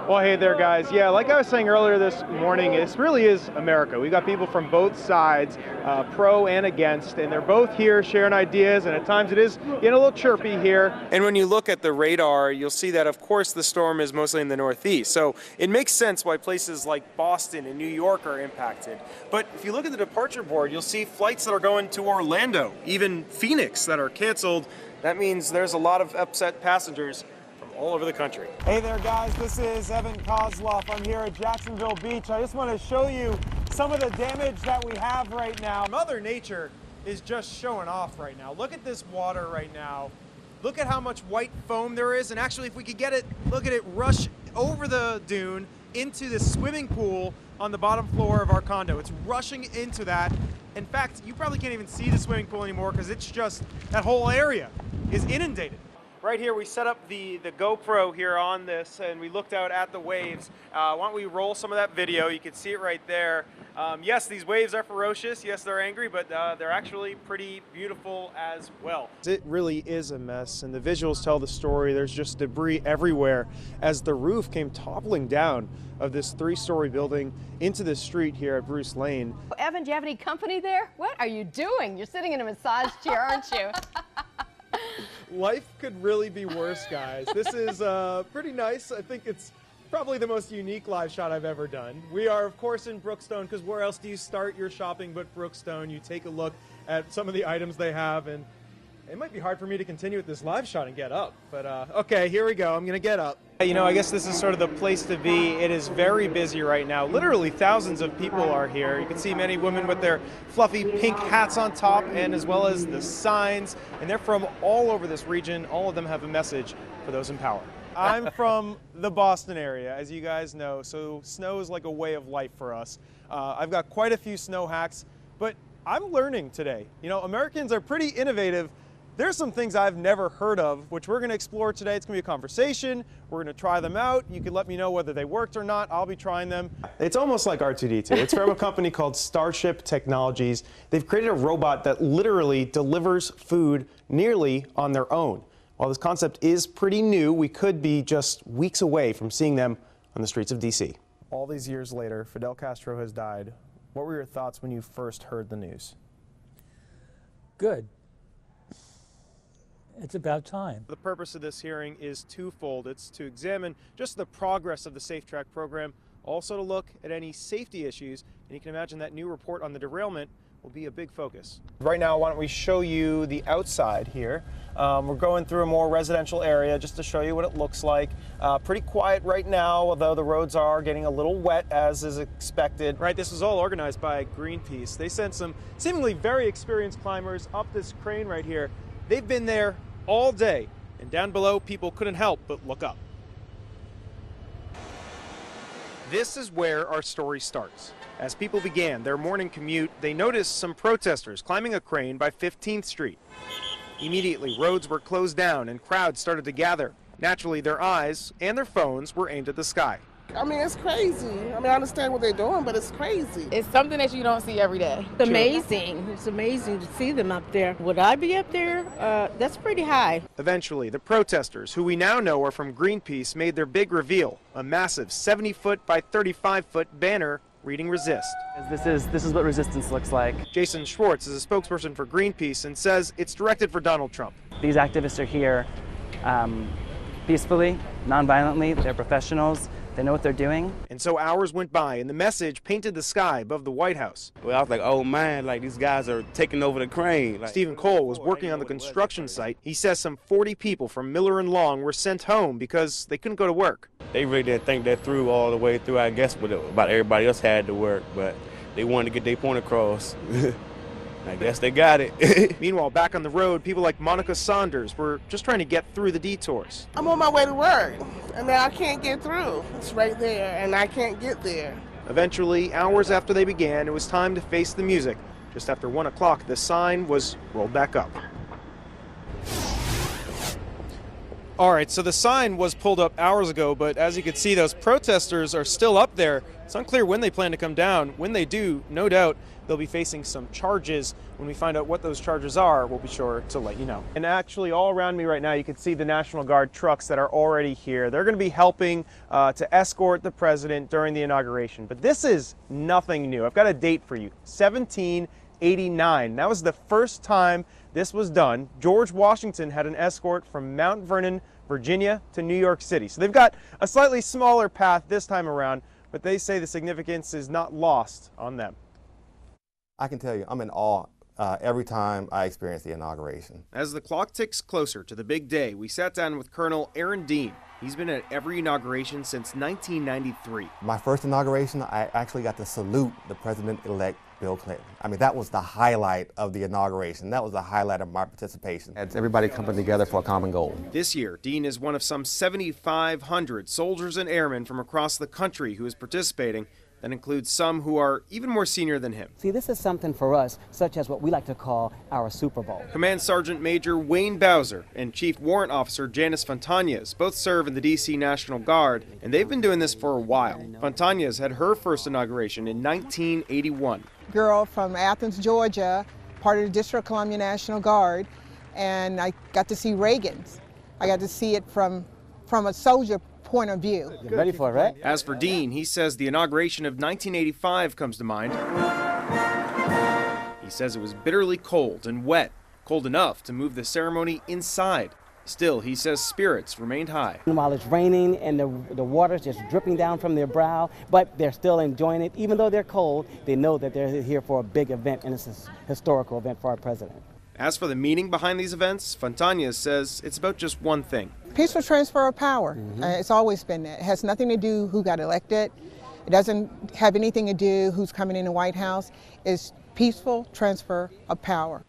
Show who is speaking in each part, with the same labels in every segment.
Speaker 1: Well, hey there, guys. Yeah, like I was saying earlier this morning, this really is America. We got people from both sides, pro and against, and they're both here sharing ideas, and at times it is getting a little chirpy here. And when you look at the radar, you'll see that, of course, the storm is mostly in the northeast. So it makes sense why places like Boston and New York are impacted. But if you look at the departure board, you'll see flights that are going to Orlando, even Phoenix, that are canceled. That means there's a lot of upset passengers all over the country. Hey there, guys, this is Koslof. I'm here at Jacksonville Beach. I just want to show you some of the damage that we have right now. Mother Nature is just showing off right now. Look at this water right now. Look at how much white foam there is, and actually if we could get it, look at it rush over the dune into the swimming pool on the bottom floor of our condo. It's rushing into that. In fact, you probably can't even see the swimming pool anymore because it's just, that whole area is inundated. Right here, we set up the GoPro here on this, and we looked out at the waves. Why don't we roll some of that video? You can see it right there. Yes, these waves are ferocious. Yes, they're angry, but they're actually pretty beautiful as well. It really is a mess, and the visuals tell the story. There's just debris everywhere as the roof came toppling down of this 3-story building into the street here at Bruce Lane.
Speaker 2: Evan, do you have any company there? What are you doing? You're sitting in a massage chair, aren't you?
Speaker 1: Life could really be worse, guys. This is pretty nice. I think it's probably the most unique live shot I've ever done. We are, of course, in Brookstone, because where else do you start your shopping but Brookstone? You take a look at some of the items they have, and it might be hard for me to continue with this live shot and get up. But, okay, here we go. I'm going to get up. You know, I guess this is sort of the place to be. It is very busy right now. Literally thousands of people are here. You can see many women with their fluffy pink hats on top, and as well as the signs. And they're from all over this region. All of them have a message for those in power. I'm from the Boston area, as you guys know, so snow is like a way of life for us. I've got quite a few snow hacks, but I'm learning today. You know, Americans are pretty innovative. There's some things I've never heard of, which we're going to explore today. It's going to be a conversation. We're going to try them out. You can let me know whether they worked or not. I'll be trying them. It's almost like R2-D2. It's from a company called Starship Technologies. They've created a robot that literally delivers food nearly on their own. While this concept is pretty new, we could be just weeks away from seeing them on the streets of D.C. All these years later, Fidel Castro has died. What were your thoughts when you first heard the news?
Speaker 3: Good. It's about time.
Speaker 1: The purpose of this hearing is twofold. It's to examine just the progress of the Safe Track program, also to look at any safety issues, and you can imagine that new report on the derailment will be a big focus. Right now, why don't we show you the outside here. We're going through a more residential area just to show you what it looks like. Pretty quiet right now, although the roads are getting a little wet, as is expected. Right, this was all organized by Greenpeace. They sent some seemingly very experienced climbers up this crane right here. They've been there all day, and down below, people couldn't help but look up. This is where our story starts. As people began their morning commute, they noticed some protesters climbing a crane by 15th Street. Immediately, roads were closed down and crowds started to gather. Naturally, their eyes and their phones were aimed at the sky.
Speaker 4: I mean, it's crazy. I mean, I understand what they're doing, but it's crazy.
Speaker 5: It's something that you don't see every day.
Speaker 6: It's amazing. It's amazing to see them up there. Would I be up there? That's pretty high.
Speaker 1: Eventually, the protesters, who we now know are from Greenpeace, made their big reveal, a massive 70-foot by 35-foot banner reading "Resist."
Speaker 7: This is what resistance looks like.
Speaker 1: Jason Schwartz is a spokesperson for Greenpeace and says it's directed for Donald Trump.
Speaker 7: These activists are here peacefully, non-violently. They're professionals. They know what they're doing.
Speaker 1: And so hours went by, and the message painted the sky above the White House.
Speaker 8: Well, I was like, oh man, like these guys are taking over the crane. Like,
Speaker 1: Stephen Cole was working on the construction site. He says some 40 people from Miller and Long were sent home because they couldn't go to work.
Speaker 8: They really didn't think that through all the way through, I guess, but about everybody else had to work, but they wanted to get their point across. I guess they got it.
Speaker 1: Meanwhile, back on the road, people like Monica Saunders were just trying to get through the detours.
Speaker 4: I'm on my way to work, and now I can't get through. It's right there, and I can't get there.
Speaker 1: Eventually, hours after they began, it was time to face the music. Just after 1 o'clock, the sign was rolled back up. All right, so the sign was pulled up hours ago, but as you can see, those protesters are still up there. It's unclear when they plan to come down. When they do, no doubt, they'll be facing some charges. When we find out what those charges are, we'll be sure to let you know. And actually, all around me right now, you can see the National Guard trucks that are already here. They're going to be helping to escort the president during the inauguration. But this is nothing new. I've got a date for you, 1789. That was the first time this was done. George Washington had an escort from Mount Vernon, Virginia to New York City. So they've got a slightly smaller path this time around, but they say the significance is not lost on them.
Speaker 9: I can tell you, I'm in awe every time I experience the inauguration.
Speaker 1: As the clock ticks closer to the big day, we sat down with Colonel Aaron Dean. He's been at every inauguration since 1993.
Speaker 9: My first inauguration, I actually got to salute the president-elect Bill Clinton. I mean, that was the highlight of the inauguration. That was the highlight of my participation.
Speaker 10: It's everybody coming together for a common goal.
Speaker 1: This year, Dean is one of some 7,500 soldiers and airmen from across the country who is participating. That includes some who are even more senior than him.
Speaker 11: See, this is something for us, such as what we like to call our Super Bowl.
Speaker 1: Command Sergeant Major Wayne Bowser and Chief Warrant Officer Janice Fontañez both serve in the D.C. National Guard, and they've been doing this for a while. Fontañez had her first inauguration in 1981.
Speaker 12: Girl from Athens, Georgia, part of the District of Columbia National Guard, and I got to see Reagan's. I got to see it from a soldier point of view.
Speaker 11: You're ready for it, right?
Speaker 1: As for Dean, he says the inauguration of 1985 comes to mind. He says it was bitterly cold and wet, cold enough to move the ceremony inside. Still, he says spirits remained high.
Speaker 11: While it's raining and the water's just dripping down from their brow, but they're still enjoying it. Even though they're cold, they know that they're here for a big event, and it's a historical event for our president.
Speaker 1: As for the meaning behind these events, Fontañez says it's about just one thing.
Speaker 12: Peaceful transfer of power. It's always been that. It has nothing to do who got elected. It doesn't have anything to do who's coming in the White House. It's peaceful transfer of power.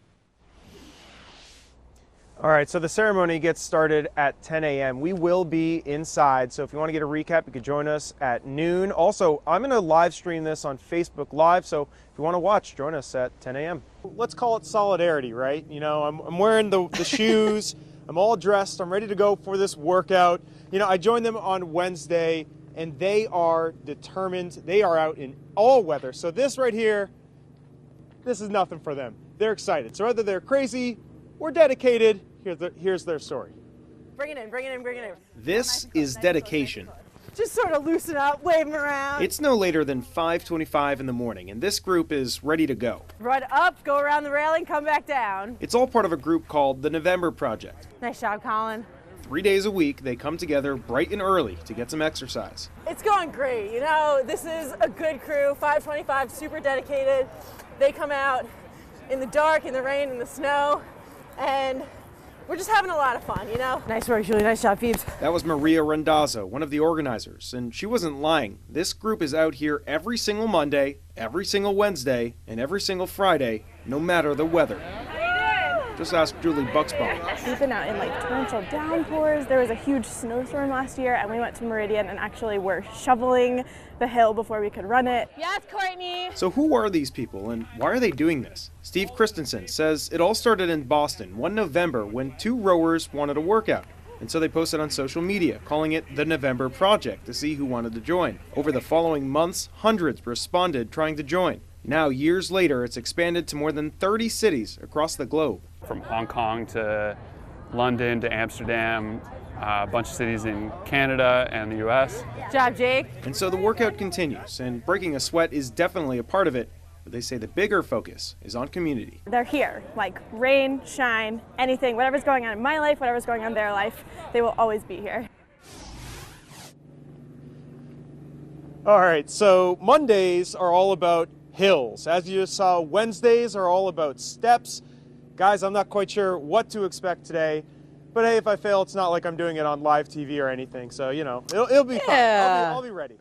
Speaker 12: All right, so the ceremony gets started at 10 a.m. We will be inside, so if you want to get a recap, you could join us at noon. Also, I'm going to live stream this on Facebook Live, so if you want to watch, join us at 10 a.m. Let's call it solidarity, right? You know, I'm wearing the shoes, I'm all dressed, I'm ready to go for this workout. You know, I joined them on Wednesday, and they are determined. They are out in all weather, so this right here, this is nothing for them. They're excited. So whether they're crazy or dedicated, here's their story.
Speaker 13: Bring it in, bring it in, bring it in.
Speaker 1: This is dedication.
Speaker 13: Just sort of loosen up, wave them around.
Speaker 1: It's no later than 5:25 in the morning, and this group is ready to go.
Speaker 13: Run up, go around the railing, come back down.
Speaker 1: It's all part of a group called the November Project.
Speaker 13: Nice job, Colin.
Speaker 1: 3 days a week, they come together bright and early to get some exercise.
Speaker 13: It's going great, you know, this is a good crew, 525, super dedicated. They come out in the dark, in the rain, in the snow, and we're just having a lot of fun, you know? Nice work, Julie. Nice job, Phoebes.
Speaker 1: That was Maria Randazzo, one of the organizers, and she wasn't lying. This group is out here every single Monday, every single Wednesday, and every single Friday, no matter the weather. Just ask Julie Buxbaum.
Speaker 14: We've been out in like torrential downpours. There was a huge snowstorm last year, and we went to Meridian and actually were shoveling the hill before we could run it.
Speaker 13: Yes, Courtney.
Speaker 1: So who are these people, and why are they doing this? Steve Christensen says it all started in Boston one November when two rowers wanted a workout. And so they posted on social media, calling it the November Project, to see who wanted to join. Over the following months, hundreds responded trying to join. Now, years later, it's expanded to more than 30 cities across the globe.
Speaker 15: From Hong Kong to London to Amsterdam, a bunch of cities in Canada and the US.
Speaker 13: Good job, Jake.
Speaker 1: And so the workout continues, and breaking a sweat is definitely a part of it, but they say the bigger focus is on community.
Speaker 14: They're here, like rain, shine, anything, whatever's going on in my life, whatever's going on in their life, they will always be here.
Speaker 1: All right, so Mondays are all about hills. As you saw, Wednesdays are all about steps. Guys, I'm not quite sure what to expect today, but hey, if I fail, it's not like I'm doing it on live TV or anything, so, you know, it'll be fun. I'll be ready.